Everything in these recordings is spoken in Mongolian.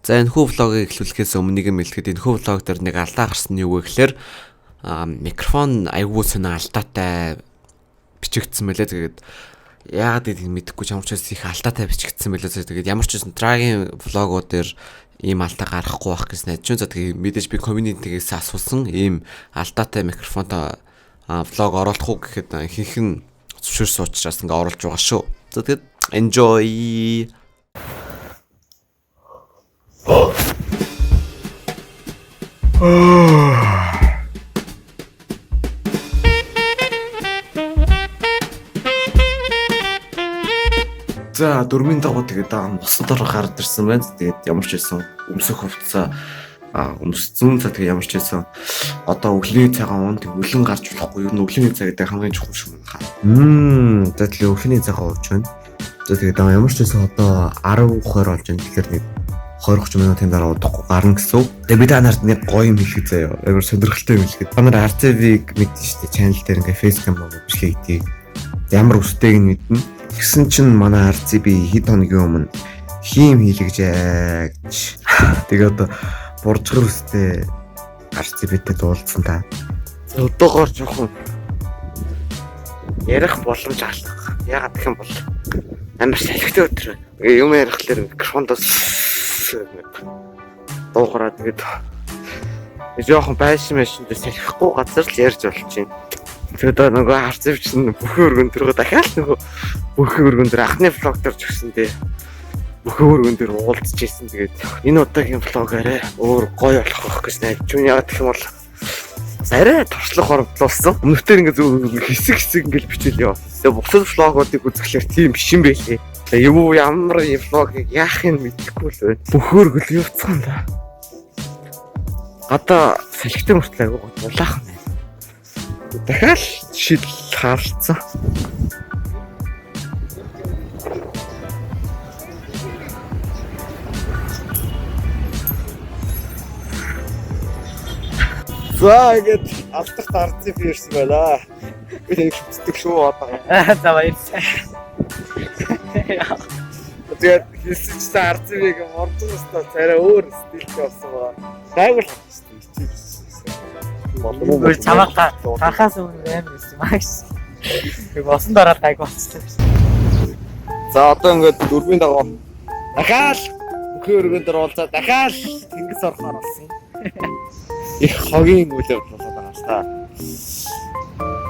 За энэхүү влогийг эхлүүлэхээс өмнө нэг юм хэлэхэд энэхүү влог дээр нэг алдаа гарсан нь юу вэ гэхээр микрофон айгүй сонир алдаатай бичигдсэн мэлээ. Тэгээд яагаад гэдгийг мэдэхгүй ч ямар ч их алдаатай бичигдсэн мэлээ. Тэгээд ямар ч драгийн влогууд дээр ийм алдаа гарахгүй байх гэсэн найдаж. За тэгээд мэдээж би community-гээс асуусан ийм алдаатай микрофонтой влог оруулах уу гэхэд ихэнх нь зөвшөөрсөн учраас ингээ оруулж байгаа шүү. За тэгээд enjoy. За дөрмийн дагуу тэгээд мосод орох гард ирсэн байна. Тэгээд ямар ч байсан өмсөх хувцас өмссөн. За тэгээд ямар ч байсан одоо өглөөний цагаан уун тэг өлөн гарч болохгүй. Ер нь өглөөний цаг гэдэг хамгийн чухал шүү мөн. За тэгээд өглөөний цагаан ууж байна. За тэгээд ямар ч байсан одоо 10:20 болж байна. Тэгэхээр нэг 20-30 минутын дараа удахгүй гарна гэсэн. Тэгээ би та нарт нэг гоё юм хэлэх заяа. Амар сонирхолтой юм хэлэхэд. Та нар RTV-г мэдэн шүү дээ. Channel дээр ингээ facecam бичлэг хийдэг. Ямар үстэйг нь мэднэ. Тэгсэн чинь манай RCB хэд хоногийн өмнө хийм хийлгэж гэж. Тэгээ одоо буржгар үстэй RCB-тэй дуулсан та. Өдөөгөр жоохон ярих боломж алдах. Ягаад гэх юм бол амар салхитай өдөр. Юм ярихлаар микрофондоос дуугараа тэгээд жоохон байшин дээр салхихгүй газар л ярьж болж байна. Тэгээд нөгөө RCB чинь бүхэн өргөн дээр дахиад нөгөө бүхэн өргөн дээр анхны влог дээр ч гэсэн тий бүхэн өргөн дээр уулзж ирсэн. Тэгээд энэ удаагийн влог арай өөр гоё болох байх гэж найдаж байна. Яг гэх юм бол арай туршлах оромтлуулсан. Өмнөдөр ингээ зөв хэсэг ингээл бичээл яваа. Тэгээд бусад влогуудыг үзэхлээр тийм биш юм байлээ. Юу ямар влогийг яахыг мэдэхгүй л байна. Бүхэн өргөл явцсан да. Одоо салхитай мөртлөө айгуу улаахан байна. Дахиад шил хаалцсан. За ингэж алдах тарцыг ирсэн байна. Би нэг хэвчдэг шүү одоо. За баярлалаа. Тэгээд хэлсэн ч тарцыг ордон өстө царай өөр стилтэй болсон байна. Гайгүй л Бүр чамаа гарахаас өмнө амар байсан маш. Тэг босон дараа гайг болчихсон. За одоо ингээд дөрвийн дагуу дахиад бүхэн өргөн дээр уулзаа дахиад тэнгис орохоор болсон. Их хогийн үйл явдал болоод байгаа л та.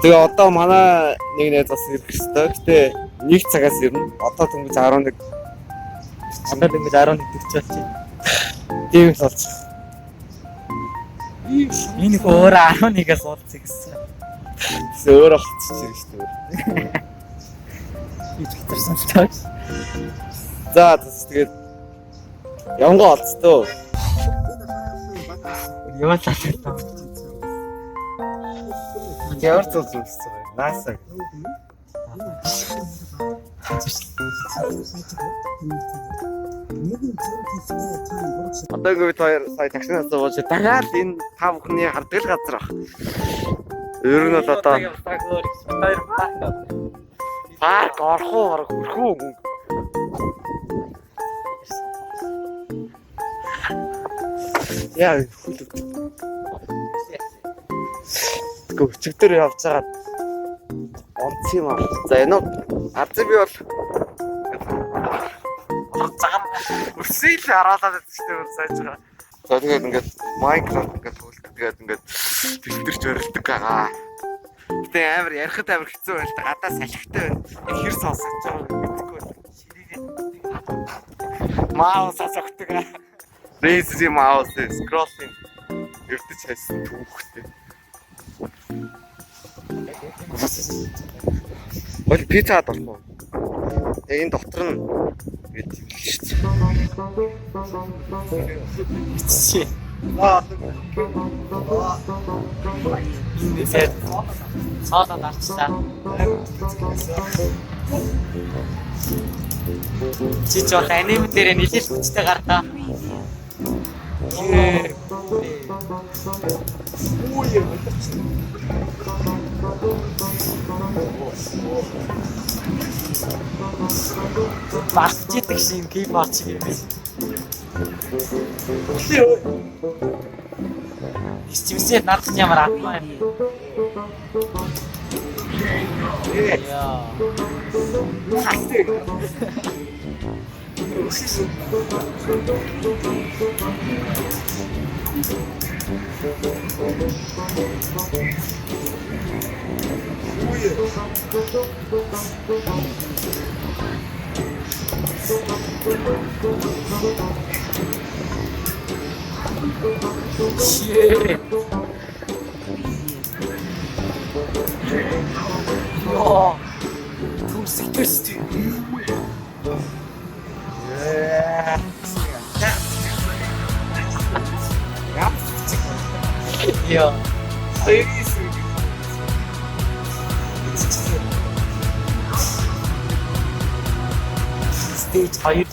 Тэгээ одоо манай нэг найз бас ирэх ёстой. Гэтэ нэг цагаас ирнэ. Одоо дөнгөж 11. Одоо дөнгөж 11 гэж байна. Тийм л болж. Энэ өөр 11-аас уулзъя гэсэн. Өөр болчихж ирж шүү дээ. Хийж хитэрсэн ч тааш. За тэгээд явангаа олцтоо. Яваа цаашаа. Ямар зүйлсээ наасаа. Одоо ингээд хоёр сая таксинаас сууж дахиад энэ та бүхний хардаг газар баг. Ер нь бол одоо парк орох уу хөрхөө мөнгө. Яа хүлээ. Өчигдөр явж байгаа онц юм аа. За энэ RCB бол үсэл хараалаад идчихтэй сайж байгаа. За тэгээд ингээд Minecraft ингээд хөлдөг. Тэгээд ингээд фильтрч өрөлдөг байгаа. Гэтэ амар ярихад амар хэцүү байна л да. Гадаа салхитай байна. Хэр сонсож байгааг мэдэхгүй байна. Ширээгээ. Маус асахдаг. Raise mouse scrolling. Эрдэж хайсан түүхтэй. Бол пиццад орох уу? Энэ дотор нь гээд юм л шүү дээ. Ингээд цаалаад арчлаа. Чи ч одоо аним дээр нэлээд хүчтэй гартаа. Багчдаг шин гейм арч юм байна. Стимсет надад ямар атлаа юм. Яа. Shit. Yo. Too thirsty. Yeah. Yeah. Stage hayır.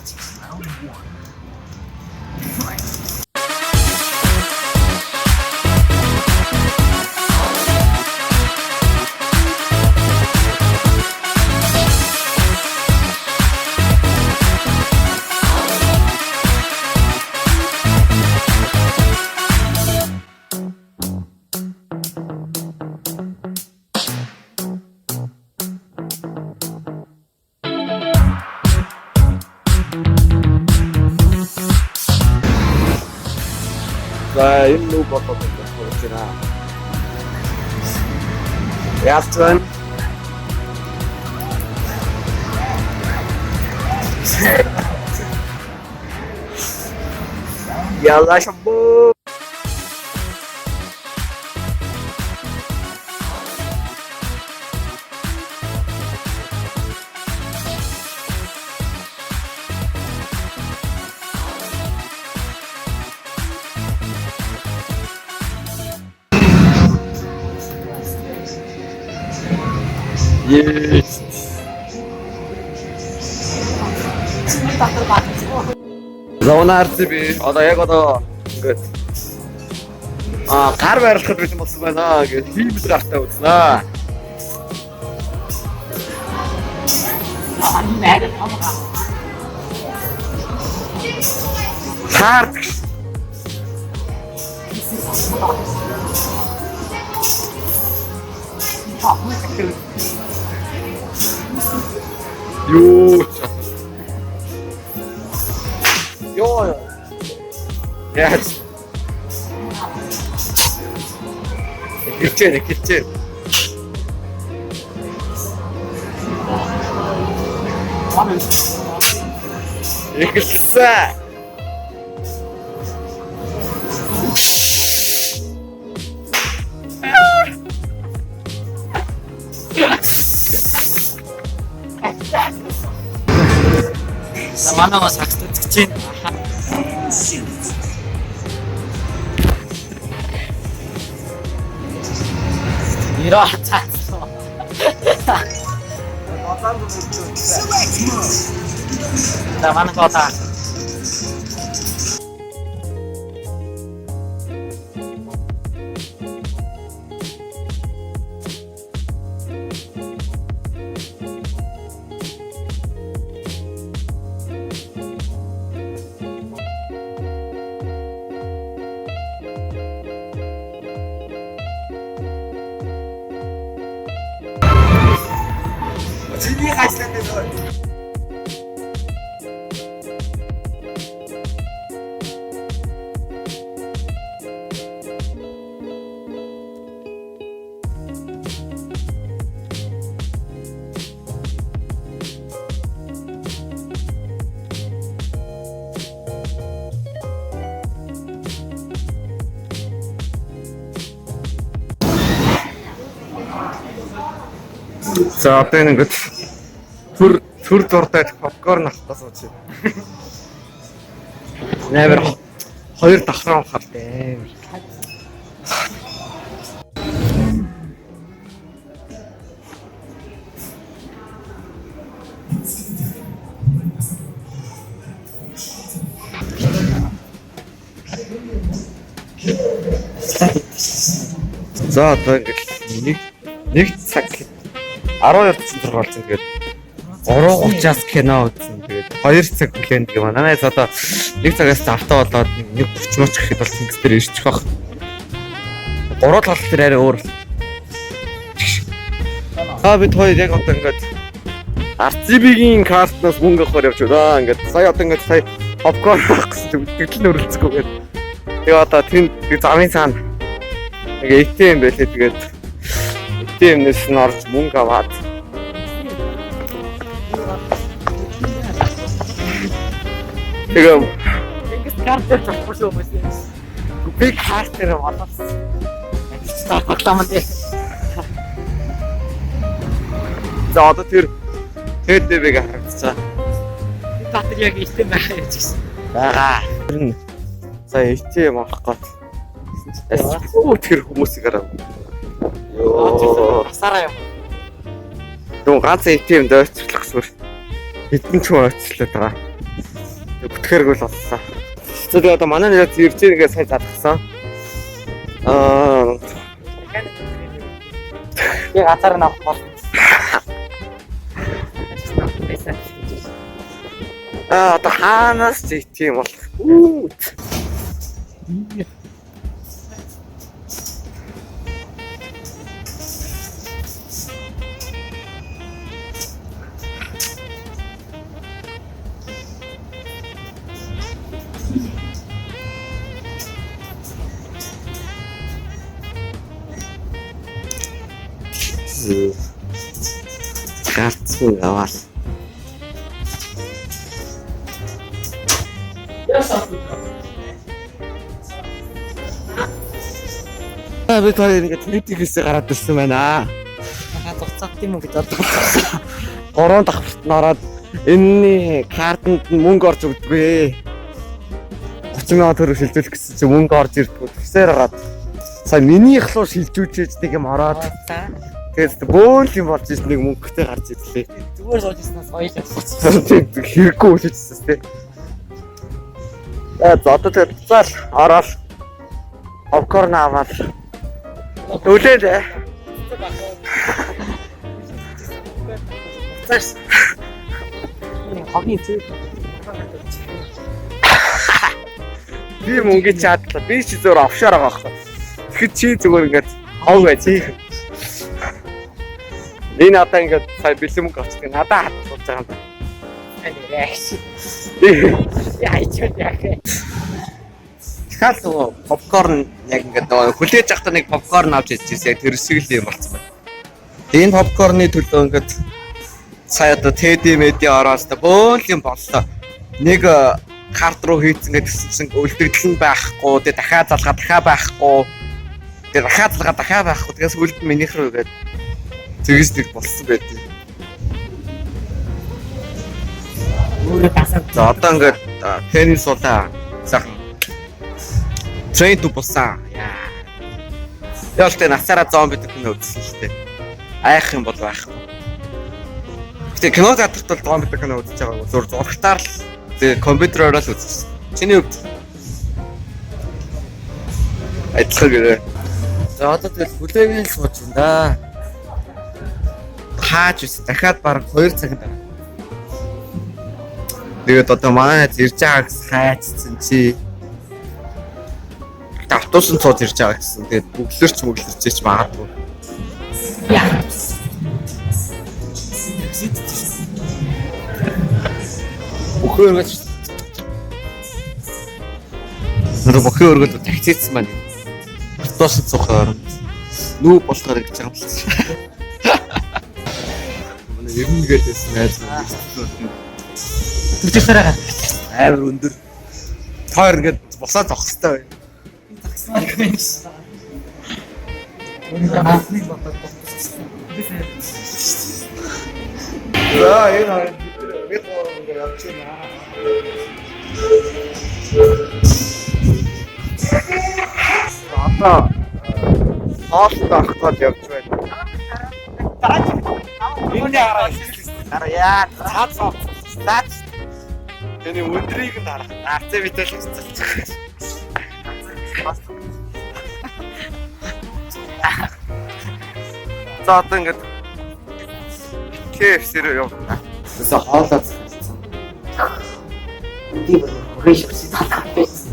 За энэ нүг бодоод байна гэж байна. Яалтсан. Яла шабо. Yes. Зоонаарч би одоо яг одоо ингээд гар байрлахад бэлэн болсон байна гэж хиймэл гартаа үзнэ. Харт. Юу. Ёо. Яац. Кичээ. Ихсэн. Манайгаа сагсдаг гэж байна. Ираа цаасан. За манайгаа та. Чиний хайлттай байна. За одоо ингээд төр зурдаг попкорн авах гэж байна. Нэмэр хоёр давхраа авах дээ. За одоо ингээд нэг цаг 12:46 болсон. Тэгээд 3:30-аас кино үзсэн. Тэгээд 2 цаг хүлээн гэх юм. Манайс одоо 1 цагаас завтаа болоод 1:30 моч гэхэд бол тэнгис дээр ирчих واخ. 3 тал дээр арай өөр. Бид хоёр яг одоо ингээд RCB-гийн картнаас мөнгө авахаар явж байна. Ингээд сая одоо ингээд сая попкорн авах гэсэн тэгтэл нөрөлцгөөгээд. Тэгээ одоо тэнд замын цаана нэг ATM байлээ. Тэгээд ATM-нээс нь орж мөнгө аваад тэгээ Тэнгис картер авахгүй шүү мөс. Би картер болоос. Багтаамд. за одоо тэр ТДВ-г харагдчихсан. Би батар яг ихтэй байгаа гэж хэлсэн. Бага. Тэр нь сая ATM авах гээд. Тэр хүмүүсийг хараа. Йоо. Асараа юм. Дөө ганц ATM дөрчлөх зүгээр. Хэдэн ч очрлоо байгаа. Бүтгэргүй л боллоо. Тэгээд одоо манай нэр ирж байгаа сайн задгсан. Би газар нь авах бол. Одоо хаанаас ч ATM болох. Гарцгүй аваад. Бид хоёр ингээд митигээс гараад ирсэн байна. Хаа зуцаад тийм үү гэж боддог. 3 давхарт нь ороод энэний картанд мөнгө орж өгдөггүй. 30,000 төгрөг шилжүүлэх гэсэн чинь мөнгө орж ирдэггүй. Тэгсээр хагаад сая минийх руу шилжүүлж нэг юм ороод тэгээд бөөл юм болж ирсэн нэг мөнгөтэй гарч ирлээ. Зүгээр сууж ирснээс баялаа. Хэрэггүй үлээжсэн тий. За одоо тэгээд буцаал ороод попкорн аваад үлээлээ. Цаас. Хавны зүй. Би мөнгө чаадлаа. Би чи зөөр офшор байгаа байхгүй. Тэгэхэд чи зүгээр ингээд хав байж. Энэ одоо ингээд сая бэлэн мөнгө авчихсан. Надаа хатуулж байгаа юм байна. Реакц. Яа ичээд яах вэ? Дахиад попкорн яг ингээд нөгөө хүлээж авахтаа нэг попкорн авч ирчихсэн. Яг тэр шиг л юм болсон байна. Энэ попкорны төлөө ингээд сая одоо TD медиа ороос та бөөл юм боллоо. Нэг карт руу хийцэн гэсэн чинь үлдэгдэл нь байхгүй. Тэгээ дахиад залгаа дахиад байхгүй. Тэгээ дахиад залгаа дахиад байхгүй. Тэгээс үлд минийх рүү гээд тэгэж нэг болсон байдیں۔ Өөрөө тасаад. За одоо ингээд теннис удаа сайхан трейд болсон. Яа. Ялтай насаараа зомби гэдэг нь үзсэн шүү дээ. Айх юм бол байхгүй. Гэтэ кино театрт бол зомби гэдэг нь үзэж байгаа. Зур зургатаар л тэгээ компьютероор л үзсэн. Чиний хувьд адилхан гэрээ. За одоо тэгэл хүлээгээл сууж байна да. Хааж үс дахиад бараг 2 цаг дараа. Тэгээд одоо манай ирж байгаа гэсэн хайцсан чи автобусын цууд ирж байгаа гэсэн. Тэгээд бүглэрч магадгүй. Яа. Бөхөөргөж нөр өргөл таксицсан байна. Автобусын цухаар нүү болохоор гэж байгаа юм л. Манай ерөнхийдөөс найз байна. Түчсараа Амар өндөр. Тоор ингээд босоо зогх хэвээр байна. За энэ бид ингээд явчихна. Одоо хоолтой авах гээд явж байна. Юуны хараа яа цаацаа. Тэний өндрийг нь харах. Арцаа битэл хэвчээ. За одоо ингээд KFC рүү явна. Тэсээ хоолоо цацсан. 어디 우리 식시 다 닦였어.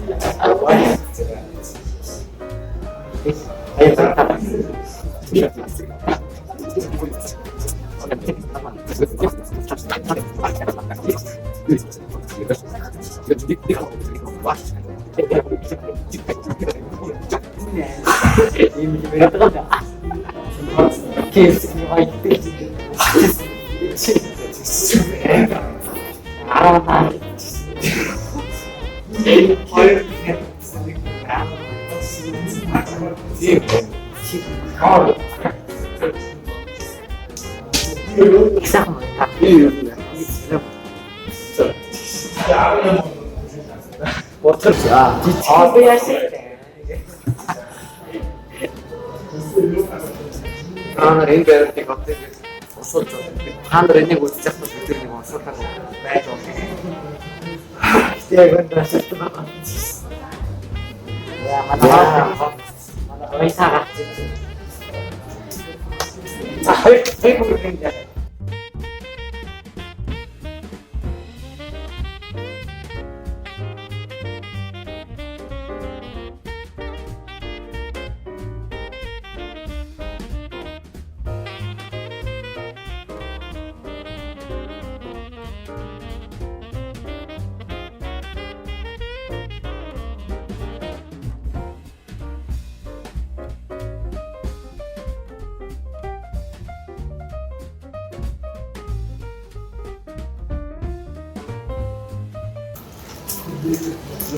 Ана рендер тийг авдаг усууд хаандар энийг үзчих бас бид нэг усуудаа байж байна. Яг өнөөдөр байна. Яа манай ойсаа гарч. Хай бүгд.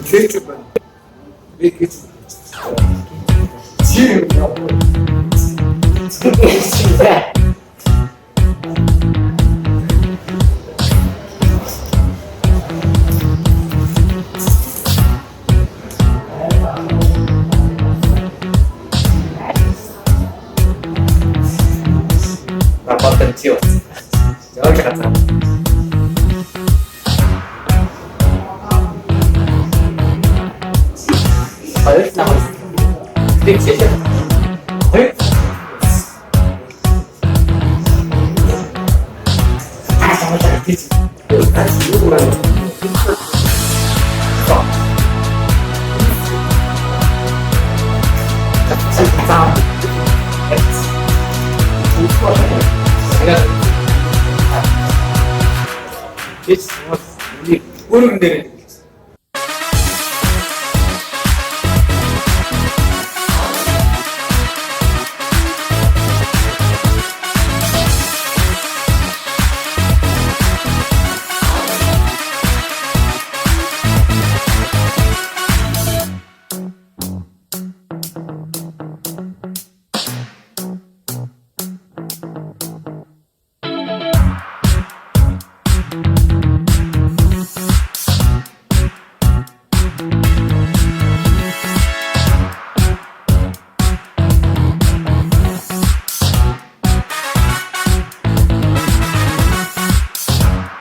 Чийч байна. Би гэж Работаем тио. Давай кататься. Hayır, ne var? Bir şey. Hayır. Hiç vurun derim.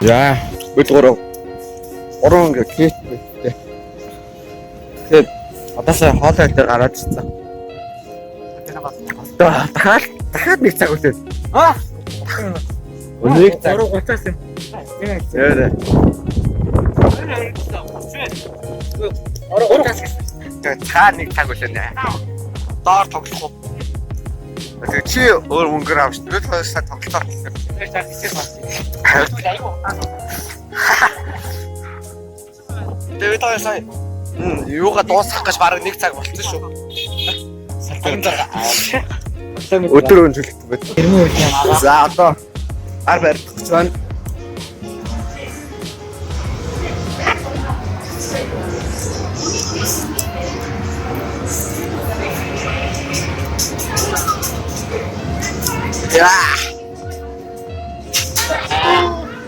Яа, бид гурав ингээ кейт байт. Тэгээд одоосоо хоолой дээр гараад ирсэн. Дахиад нэг цаг үлдээд. Өнийг цаг 3:30-аас юм. Яа. Тэгээд цаа нэг цаг үлдэнэ. Доор тоглох уу? Тэгээд чи өөр мөнгөөр авч бид хоёрсаа тоглолтоор хэлсэн. Тэгээд хоёрсаа юугаа дуусгах гэж бараг нэг цаг болчихсон шүү. Өдөр өнжүүлэлт байт. Тэрмүү үгүй юм аа. За одоо ар барих гэж байна. Яа.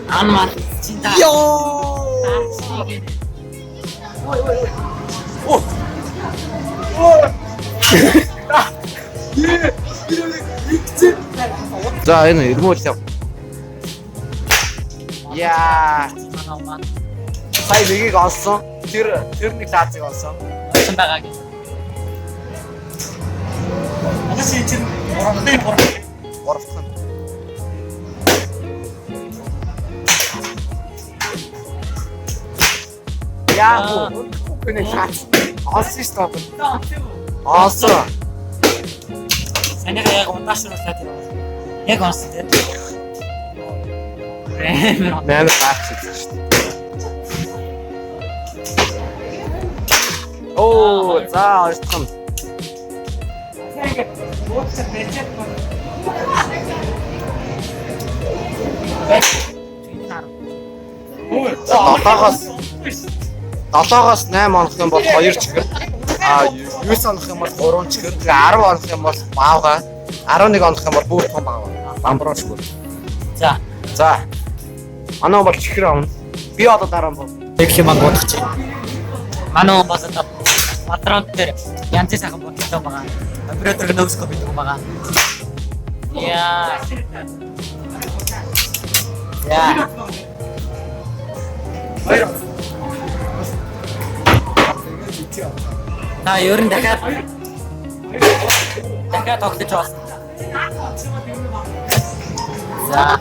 Анмар. Цинта. Йоо. Оо. За энэ ирмүүл яв. Яа. Сая нэгийг олсон. Тэр нэг таацыг олсон. Олсон байгаа гэж. Анаас чинь орохны Орхон. Яа. Үгүй шаац. Олсон шүү дээ. Олсон. Санийга яг удаашруулаад яваа. Яг онсон тийм. Нээр баач шүү дээ. Оо, за ойлцсон. Долоогоос 8 онох юм бол 2 чихэр. 9 онох юм бол 3 чихэр. 10 онох юм бол маавга. 11 онох юм бол бүр том маавга. Бамброочгүй. За. За. Манай бол чихэр авна. Би одоо дараа нь бол. Тэг юм бодох чи. Манай бас одоо патрон дээр янз сайхан бодлоо байгаа. Оператор нөөсгөө бидэг байгаа. Яа. Яа. На ер нь дахиад тогтож байна. За.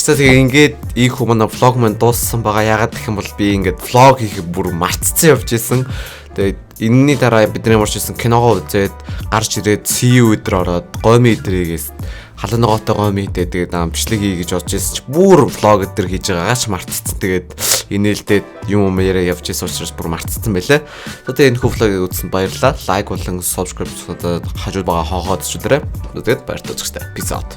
За тэгээ ингээд ийх хүмүүс влог маань дууссан байгаа. Ягаад гэх юм бол би ингээд влог хийхийг бүр мартцсан явж исэн. Тэгээд энэний дараа бидний морчсэн киногоо үзээд гарч ирээд CU өдөр ороод гоми өдрийгээс халууныгоотой гоми идээ тэгээд бичлэг хий гэж бодож исэн чи бүр влог өдөр хийж байгаач мартцсан. Тэгээд инээлдээд юм яриа явж исэн учраас бүр мартцсан байлаа. Тэгээд энэ влогийг үзсэн баярлалаа. Лайк болон subscribe хажууд байгаа хоохоод ч үлээрэй. Тэгээд баярлалаа. Peace out.